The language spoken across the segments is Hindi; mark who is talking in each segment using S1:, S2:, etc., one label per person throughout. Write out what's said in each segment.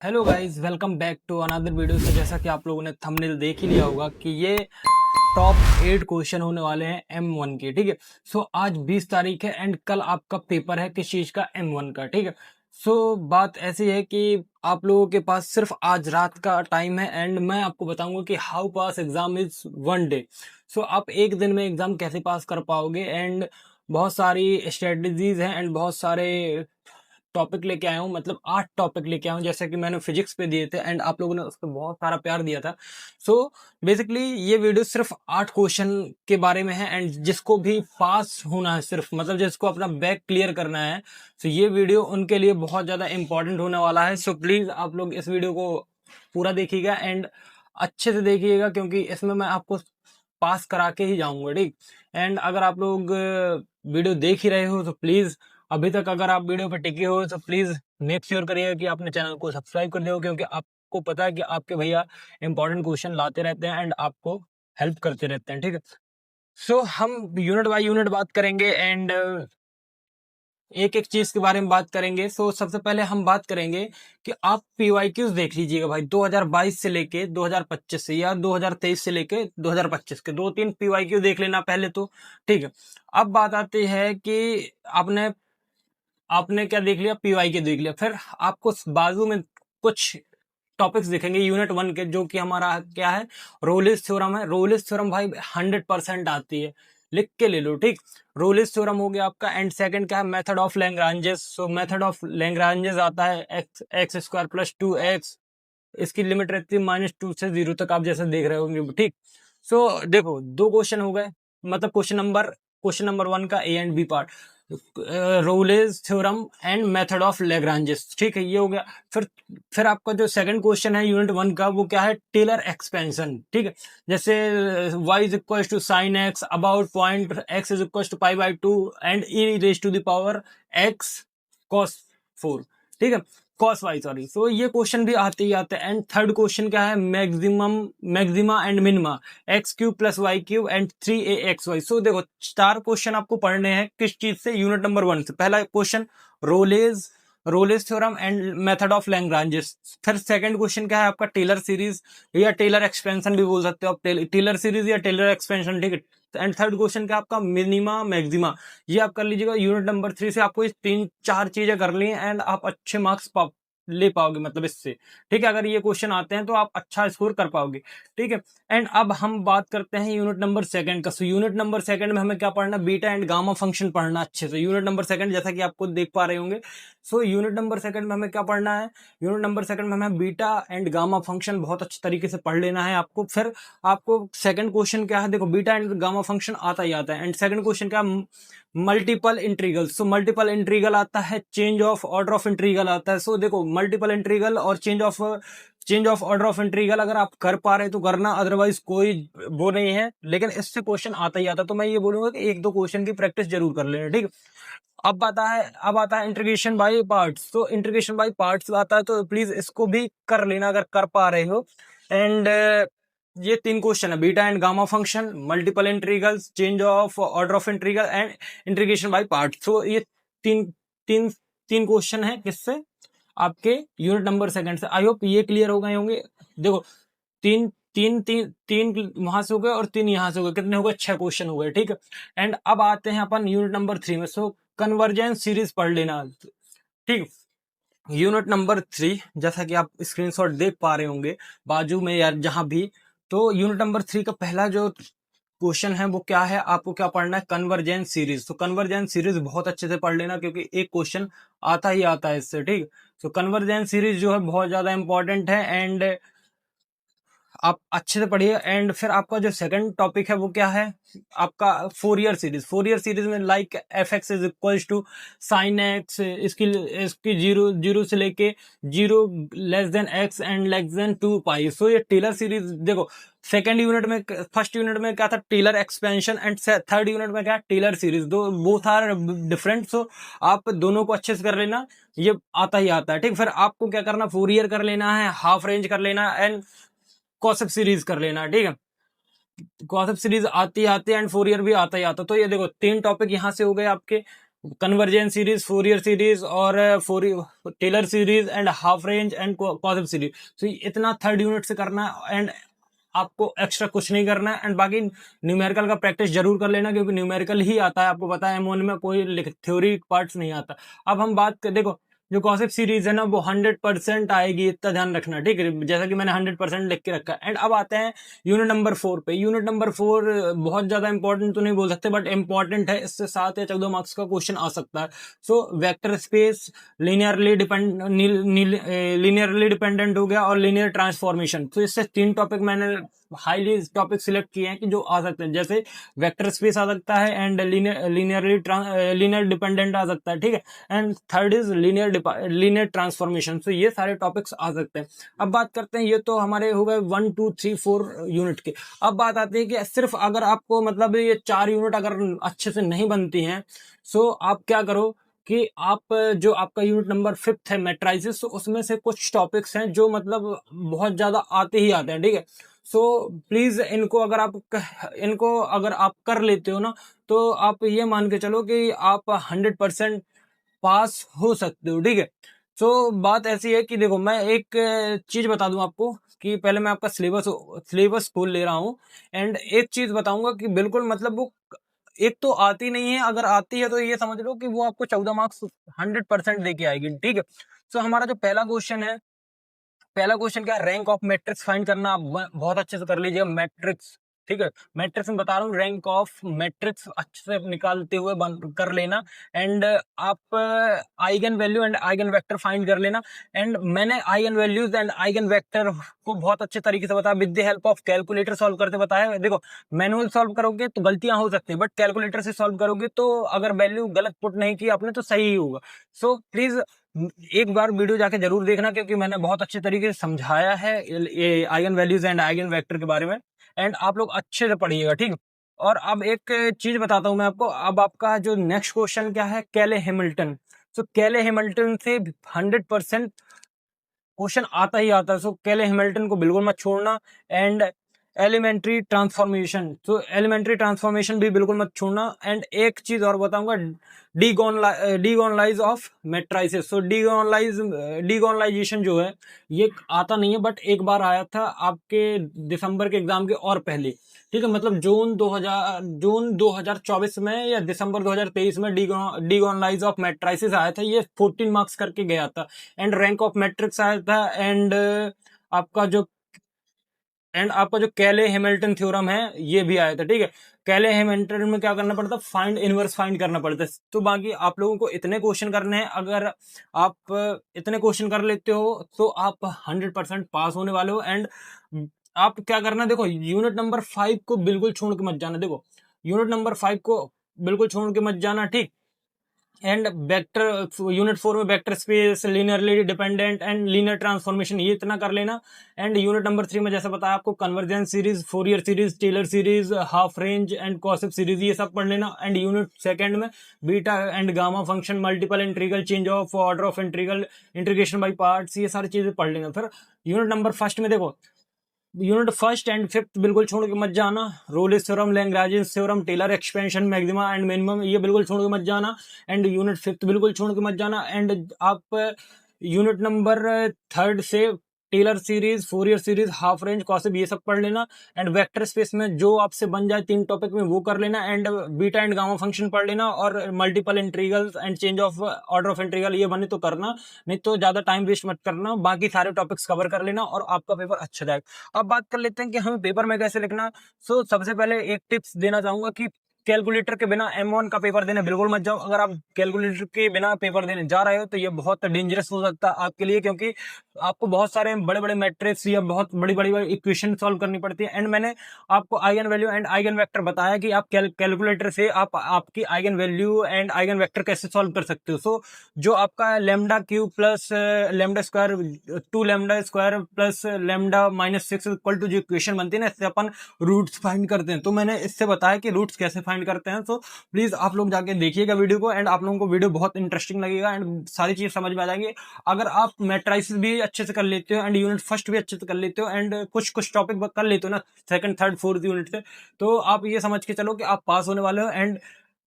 S1: Hello guys, welcome back to another video. से जैसा कि आप लोगों ने थंबनेल देख ही लिया होगा कि ये टॉप 8 क्वेश्चन होने वाले हैं M1 के। ठीक है। सो आज 20 तारीख है एंड कल आपका पेपर है किस चीज का, M1 का। ठीक है। सो बात ऐसी है कि आप लोगों के पास सिर्फ आज रात का टाइम है एंड मैं आपको बताऊंगा कि how pass exam is one day. सो आप एक दिन में एग्जाम कैसे पास कर पाओगे एंड बहुत सारी स्ट्रेटजीज हैं एंड बहुत सारे टॉपिक लेके आया हूँ। मतलब 8 टॉपिक लेके आया हूँ, जैसे कि मैंने फिजिक्स पे दिए थे एंड आप लोगों ने उस पर बहुत सारा प्यार दिया था। सो बेसिकली ये वीडियो सिर्फ 8 क्वेश्चन के बारे में है एंड जिसको भी पास होना है, सिर्फ मतलब जिसको अपना बैक क्लियर करना है, तो ये वीडियो उनके लिए बहुत ज़्यादा इंपॉर्टेंट होने वाला है। सो प्लीज़ आप लोग इस वीडियो को पूरा देखिएगा एंड अच्छे से देखिएगा, क्योंकि इसमें मैं आपको पास करा के ही जाऊंगा। ठीक। एंड अगर आप लोग वीडियो देख ही रहे हो तो प्लीज़, अभी तक अगर आप वीडियो पर टिके हो तो प्लीज मेक श्योर करिएगा कि आपने चैनल को सब्सक्राइब कर दिया हो, क्योंकि आपको पता है कि आपके भैया इंपॉर्टेंट क्वेश्चन लाते रहते हैं एंड आपको हेल्प करते रहते हैं। ठीक है। सो हम यूनिट बाय यूनिट बात करेंगे एंड एक एक चीज के बारे में बात करेंगे। सो सबसे पहले हम बात करेंगे कि आप पीवाईक्यूज देख लीजिएगा भाई, 2022 से लेके 2025 से या 2023 से लेके 2025 के 2-3 पीवाईक्यू देख लेना पहले तो। ठीक है। अब बात आती है कि आपने आपने क्या देख लिया, पीवाई के देख लिया, फिर आपको बाजू में कुछ टॉपिक्स दिखेंगे यूनिट 1 के, जो कि हमारा क्या है, रोलिस थ्योरम है। रोलिस थ्योरम भाई 100% आती है, लिख के ले लो। ठीक। रोलिस थ्योरम हो गया आपका एंड सेकंड क्या है, method of Lagrange's. So method of Lagrange's आता है x x square plus 2x, इसकी लिमिट रहती है -2 से 0 तक, आप जैसे देख रहे होंगे। ठीक। सो देखो, दो क्वेश्चन हो गए, मतलब क्वेश्चन नंबर 1 का A and B part, Rolle's theorem and method of Lagrange's. ठीक है, ये हो गया। फिर आपका जो सेकंड क्वेश्चन है यूनिट 1 का, वो क्या है, टेलर एक्सपेंशन। ठीक है। जैसे y is equal to sine X about point x is equal to π/2 and e raise to the power x cos 4। ठीक है, कॉस वाई, सॉरी। सो ये क्वेश्चन भी आते ही आते हैं एंड थर्ड क्वेश्चन क्या है, maxima and minima, x cube plus y cube and 3axy। So देखो, 4 क्वेश्चन आपको पढ़ने हैं किस चीज से, यूनिट नंबर 1 से। पहला question Rolle's Rolle's theorem and method of Lagrange's. फिर सेकंड क्वेश्चन क्या है आपका, टेलर सीरीज या टेलर एक्सपेंशन भी बोल सकते हो आप, टेलर सीरीज या टेलर एक्सपेंशन। ठीक है। एंड थर्ड क्वेश्चन क्या आपका, मिनिमा मैक्सिमा। ये आप कर लीजिएगा यूनिट नंबर 3 से। आपको ये 3-4 चीजें कर ली एंड आप अच्छे मार्क्स ले पाओगे, मतलब इससे। ठीक है, अगर ये क्वेश्चन आते हैं तो आप अच्छा स्कोर कर पाओगे। ठीक है। एंड अब हम बात करते हैं यूनिट नंबर सेकंड का। सो यूनिट नंबर सेकंड में हमें क्या पढ़ना, बीटा एंड गामा फंक्शन पढ़ना अच्छे से। यूनिट नंबर सेकंड जैसा कि आपको देख पा रहे होंगे। सो यूनिट नंबर सेकंड में हमें क्या पढ़ना है, यूनिट नंबर सेकंड में हमें बीटा एंड गामा फंक्शन बहुत अच्छे तरीके से पढ़ लेना है आपको। फिर आपको सेकंड क्वेश्चन क्या है, देखो बीटा एंड गामा फंक्शन आता ही आता है एंड सेकंड क्वेश्चन क्या, multiple integral. So multiple integral आता है, change of order of integral आता है। सो देखो, मल्टीपल इंट्रीगल और change of order of integral अगर आप कर पा रहे तो करना, अदरवाइज कोई वो नहीं है, लेकिन इससे क्वेश्चन आता ही आता। तो मैं ये बोलूंगा कि एक दो क्वेश्चन की प्रैक्टिस जरूर कर लेना। ठीक। अब आता है इंटीग्रेशन बाय पार्ट्स। तो इंटीग्रेशन बाय पार्ट्स आता है, तो प्लीज इसको भी कर लेना अगर कर पा रहे हो। एंड ये 3 क्वेश्चन है, beta and gamma function, multiple integrals, change of order of integral and integration by parts. तो ये तीन तीन तीन क्वेश्चन है किससे, आपके यूनिट नंबर सेकंड से। आई होप ये क्लियर हो गए होंगे। देखो, तीन तीन तीन तीन वहां से हो गए और 3 यहां से हो गए, कितने हो गए, 6 क्वेश्चन हो गए। ठीक है। एंड अब आते हैं अपन यूनिट नंबर 3 में। सो कन्वर्जेंस सीरीज पढ़ लेना। ठीक। यूनिट नंबर 3, जैसा कि आप स्क्रीनशॉट देख पा रहे होंगे बाजू में या जहां भी, तो यूनिट नंबर 3 का पहला जो क्वेश्चन है वो क्या है, आपको क्या पढ़ना है, कन्वर्जेंस सीरीज। तो कन्वर्जेंस सीरीज बहुत अच्छे से पढ़ लेना, क्योंकि एक क्वेश्चन आता ही आता है इससे। ठीक। तो कन्वर्जेंस सीरीज जो है बहुत ज्यादा इंपॉर्टेंट है एंड आप अच्छे से पढ़िए। एंड फिर आपका जो सेकंड टॉपिक है वो क्या है, आपका फोरियर सीरीज। फोरियर सीरीज में like f x is equal to sine x, इसकी जीरो जीरो से लेके 0 x एंड <2π। सो ये टेलर सीरीज देखो, सेकंड यूनिट में, फर्स्ट यूनिट में क्या था, Taylor expansion and third unit में क्या, टेलर सीरीज। दो बोथ आर डिफरेंट। सो आप दोनों को अच्छे से कर लेना, ये आता ही आता है। ठीक। फिर आपको क्या करना, फोरियर कर लेना है, हाफ रेंज कर लेना एंड कॉसेप सीरीज कर लेना। ठीक है, कॉसेप सीरीज आती आती एंड फोरियर भी आता ही आता। तो ये देखो, 3 टॉपिक यहाँ से हो गए आपके। कन्वर्जेंस सीरीज, फोरियर सीरीज और Taylor series and half range and कॉसेप सीरीज। तो इतना थर्ड यूनिट से करना है एंड आपको एक्स्ट्रा कुछ नहीं करना है। एंड बाकी न्यूमेरिकल का प्रैक्टिस जरूर कर लेना, क्योंकि न्यूमेरिकल ही आता है, आपको पता है M1 में कोई थ्योरी पार्ट्स नहीं आता। अब हम बात कर, देखो जो कॉसेप सीरीज है ना वो 100% आएगी, इतना ध्यान रखना, ठीक है, जैसा कि मैंने 100% लिख के रखा है। एंड अब आते हैं यूनिट नंबर 4 पे। यूनिट नंबर 4 बहुत ज्यादा इंपॉर्टेंट तो नहीं बोल सकते, बट इंपॉर्टेंट है, इससे 7 या 14 मार्क्स का क्वेश्चन आ सकता है। So vector space, linearly dependent हो गया, और लीनियर ट्रांसफॉर्मेशन। तो इससे 3 टॉपिक मैंने हाईली टॉपिक सिलेक्ट किए हैं कि जो आ सकते हैं, जैसे वेक्टर स्पेस आ सकता है एंड लीनियर डिपेंडेंट आ सकता है, ठीक है। And third is linear transformation. तो ये सारे टॉपिक्स आ सकते हैं। अब बात करते हैं, ये तो हमारे हो गए 1 2 3 4 यूनिट के। अब बात आती है कि सिर्फ अगर आपको मतलब ये 4 यूनिट अगर अच्छे से नहीं बनती हैं, सो आप क्या करो कि आप जो आपका यूनिट नंबर 5 है मैट्राइसिस, तो उसमें से कुछ टॉपिक्स हैं जो मतलब बहुत ज्यादा आते ही आते हैं, ठीक है। सो प्लीज इनको अगर आप कर लेते हो ना, तो आप ये मान के चलो कि आप 100% पास हो सकते हो, ठीक है। सो बात ऐसी है कि देखो, मैं एक चीज बता दूं आपको कि पहले मैं आपका सिलेबस खोल ले रहा हूं। एंड एक चीज बताऊंगा कि बिल्कुल मतलब वो एक तो आती नहीं है, अगर आती है तो ये समझ लो कि वो आपको 14 मार्क्स 100% देके आएगी, ठीक है। सो हमारा जो पहला क्वेश्चन क्या है, रैंक ऑफ मैट्रिक्स फाइंड करना। आप बहुत अच्छे से कर लीजिएगा मैट्रिक्स, ठीक है। मैट्रिक्स में बता रहा हूँ, रैंक ऑफ मैट्रिक्स अच्छे से निकालते हुए कर लेना। एंड आप eigen value and eigen vector find कर लेना। एंड मैंने eigen values and eigen vector को बहुत अच्छे तरीके से बताया, with the help of calculator solve करते बताया। देखो, मैनुअल सॉल्व करोगे तो गलतियां हो सकती है, बट कैलकुलेटर से सॉल्व करोगे तो अगर वैल्यू गलत पुट नहीं की आपने तो सही ही होगा। सो प्लीज एक बार वीडियो जाके जरूर देखना, क्योंकि मैंने बहुत अच्छे तरीके से समझाया है ये eigen values and eigen vector के बारे में। एंड आप लोग अच्छे से पढ़िएगा, ठीक है। और अब एक चीज बताता हूं मैं आपको। अब आपका जो नेक्स्ट क्वेश्चन क्या है, कैले हैमिल्टन। तो कैले हैमिल्टन से 100% क्वेश्चन आता ही आता है। सो कैले हैमिल्टन को बिल्कुल मत छोड़ना। एंड एलिमेंट्री ट्रांसफॉर्मेशन, तो एलिमेंट्री ट्रांसफॉर्मेशन भी बिल्कुल मत छोड़ना। एंड एक चीज और बताऊंगा, डीगोनलाइज ऑफ मैट्राइसेस। सो डीगोनलाइजेशन जो है ये आता नहीं है, बट एक बार आया था आपके दिसंबर के एग्जाम के और पहले, ठीक है। मतलब जून 2024 में या दिसंबर 2023 में डीगोनलाइज ऑफ मैट्राइसिस आया था, ये 14 मार्क्स करके गया था। एंड रैंक ऑफ मैट्रिक्स आया था। आपका जो आपका जो कैले हैमिल्टन थ्योरम है ये भी आया था, ठीक है। कैले हैमिल्टन में क्या करना पड़ता, फाइंड इनवर्स फाइंड करना पड़ता है। तो बाकी आप लोगों को इतने क्वेश्चन करने हैं, अगर आप इतने क्वेश्चन कर लेते हो तो आप 100% पास होने वाले हो। एंड आप क्या करना, देखो यूनिट नंबर 5 को बिल्कुल छोड़ के मत जाना। देखो यूनिट नंबर 5 को बिल्कुल छोड़ के मत जाना, ठीक। एंड वेक्टर यूनिट 4 में vector space, linearly dependent and linear transformation, ये इतना कर लेना। एंड यूनिट नंबर 3 में जैसा बताया आपको, convergence series, Fourier series, Taylor series, half range and कॉसेप सीरीज, ये सब पढ़ लेना। एंड यूनिट सेकंड में beta and gamma function, multiple integral, change of order of integral, integration by parts, ये सारी चीजें पढ़ लेना। फिर यूनिट नंबर फर्स्ट में देखो, यूनिट फर्स्ट एंड फिफ्थ बिल्कुल छोड़ के मत जाना। Rolle's theorem, Lagrange theorem, Taylor expansion, maxima and minimum, ये बिल्कुल छोड़ के मत जाना। एंड यूनिट फिफ्थ बिल्कुल छोड़ के मत जाना। एंड आप यूनिट नंबर थर्ड से Taylor series, Fourier series, half range, कॉसेप, ये सब पढ़ लेना। एंड वेक्टर स्पेस में जो आपसे बन जाए 3 टॉपिक में वो कर लेना। And beta and gamma function पढ़ लेना। और multiple integrals and change of order of integral, ये बने तो करना, नहीं तो ज्यादा टाइम वेस्ट मत करना। बाकी सारे टॉपिक्स कवर कर लेना और आपका पेपर अच्छा जाएगा। अब बात कर लेते हैं कि हमें पेपर में कैसे लिखना। सो सबसे पहले एक टिप्स देना चाहूंगा कि कैलकुलेटर के बिना M1 का पेपर देने बिल्कुल मत जाओ। अगर आप कैलकुलेटर के बिना पेपर देने जा रहे हो तो ये बहुत डेंजरस हो सकता है आपके लिए, क्योंकि आपको बहुत सारे बड़े बड़े मैट्रिक्स या बहुत बड़ी बड़ी इक्वेशन सॉल्व करनी पड़ती है। एंड मैंने आपको eigen value and eigen vector बताया कि आप कैलकुलेटर से आप आपकी eigen value and eigen vector कैसे सॉल्व कर सकते हो। सो जो आपका lambda cube plus lambda square, 2 lambda square plus lambda minus 6 equal to जो इक्वेशन बनती है ना, इससे अपन रूट्स फाइंड करते हैं। तो मैंने इससे बताया कि रूट्स कैसे फाइंड करते हैं। तो प्लीज आप लोग जाके देखिएगा वीडियो को। एंड आप लोगों को वीडियो बहुत इंटरेस्टिंग लगेगा एंड सारी चीज समझ में आ जाएंगी। अगर आप मैट्राइसिस भी अच्छे से कर लेते हो एंड यूनिट फर्स्ट भी अच्छे से कर लेते हो एंड कुछ कुछ टॉपिक कर लेते हो ना सेकंड थर्ड फोर्थ यूनिट से, तो आप ये समझ के चलो कि आप पास होने वाले हो। एंड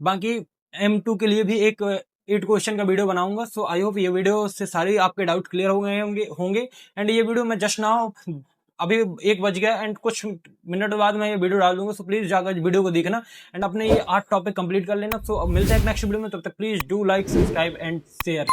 S1: बाकी M2 के लिए भी एक 8 क्वेश्चन का वीडियो बनाऊंगा। सो आई होप ये वीडियो से सारे आपके डाउट क्लियर हो गए होंगे। एंड ये वीडियो मैं जस्ट नाउ अभी 1 बज गया एंड कुछ मिनट बाद मैं ये वीडियो डाल दूंगा। सो प्लीज जाकर वीडियो को देखना एंड अपने ये 8 टॉपिक कंप्लीट कर लेना। सो अब मिलते हैं नेक्स्ट वीडियो में, तब तक please do like, subscribe and share.